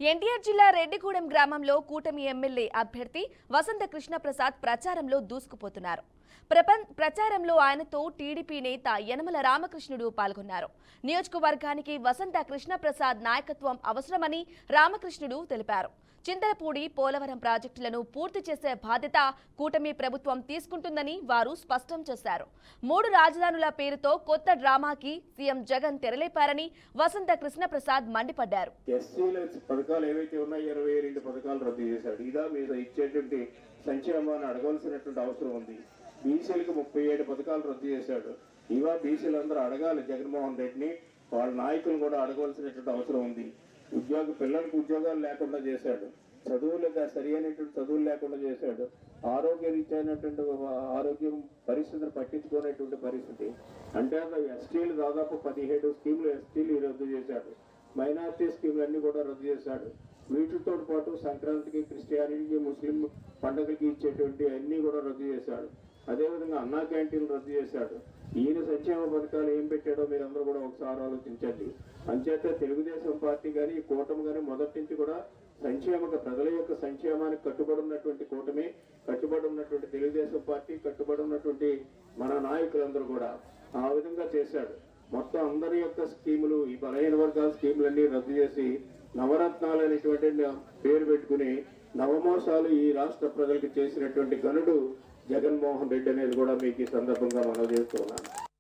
ఎన్టీఆర్ జిల్లా రెడ్డిగూడెం గ్రామంలో కూటమి ఎమ్మెల్యే అభ్యర్థి వసంత కృష్ణప్రసాద్ ప్రచారంలో దూసుకుపోతున్నారు. ప్రచారంలో ఆయనతో టీడీపీ నేత యనమల రామకృష్ణుడు పాల్గొన్నారు. నియోజకవర్గానికి వసంత కృష్ణప్రసాద్ నాయకత్వం అవసరమని రామకృష్ణుడు తెలిపారు. చింతలపూడి పోలవరం ప్రాజెక్టులను పూర్తి చేసే బాధ్యత కూటమి ప్రభుత్వం తీసుకుంటుందని వారు స్పష్టం చేశారు. 3 రాజధానుల పేరుతో కొత్త డ్రామాకి సీఎం జగన్ తెరలేపారని వసంత కృష్ణప్రసాద్ మండిపడ్డారు. పథకాలు ఏవైతే ఉన్నాయో 22 పథకాలు రద్దు చేశాడు. ఇదా మీద ఇచ్చేటువంటి సంక్షేమాన్ని అడగాల్సినటువంటి అవసరం ఉంది. బీసీలకు 37 పథకాలు రద్దు చేశాడు. ఇవా బీసీలు అందరూ అడగాలి. జగన్మోహన్ రెడ్డిని వాళ్ళ నాయకులు కూడా అడగాల్సినటువంటి అవసరం ఉంది. పిల్లలకు ఉద్యోగాలు లేకుండా చేశాడు. సరి అయినటువంటి చదువులు లేకుండా చేశాడు. ఆరోగ్యరీత్యైనటువంటి ఆరోగ్యం పరిస్థితులు పట్టించుకునేటువంటి పరిస్థితి. అంటే ఎస్టీలు దాదాపు 17 స్కీములు ఎస్టీలు రద్దు చేశాడు. మైనార్టీ స్కీములన్నీ కూడా రద్దు చేశాడు. వీటితో పాటు సంక్రాంతికి, క్రిస్టియానిటీకి, ముస్లిం పండుగలకి ఇచ్చేటువంటి అన్నీ కూడా రద్దు చేశాడు. అదేవిధంగా అన్నా క్యాంటీన్లు రద్దు చేశాడు. ఈయన సంక్షేమ పథకాలు ఏం పెట్టాడో మీరందరూ కూడా ఒకసారి ఆలోచించండి. అంచేత తెలుగుదేశం పార్టీ కానీ కూటమి కానీ మొదటి నుంచి కూడా ప్రజల యొక్క సంక్షేమానికి కట్టుబడి ఉన్నటువంటి కూటమి, కట్టుబడి ఉన్నటువంటి తెలుగుదేశం పార్టీ, కట్టుబడి ఉన్నటువంటి మన నాయకులందరూ కూడా ఆ విధంగా చేశాడు. మొత్తం అందరి యొక్క స్కీములు, ఈ బలహీన వర్గాల స్కీములన్నీ రద్దు చేసి నవరత్నాలు అనేటువంటి పేరు పెట్టుకుని నవమోసాలు ఈ రాష్ట్ర ప్రజలకు చేసినటువంటి గనుడు జగన్మోహన్ రెడ్డి అనేది కూడా మీకు ఈ సందర్భంగా మనం చేస్తున్నాను.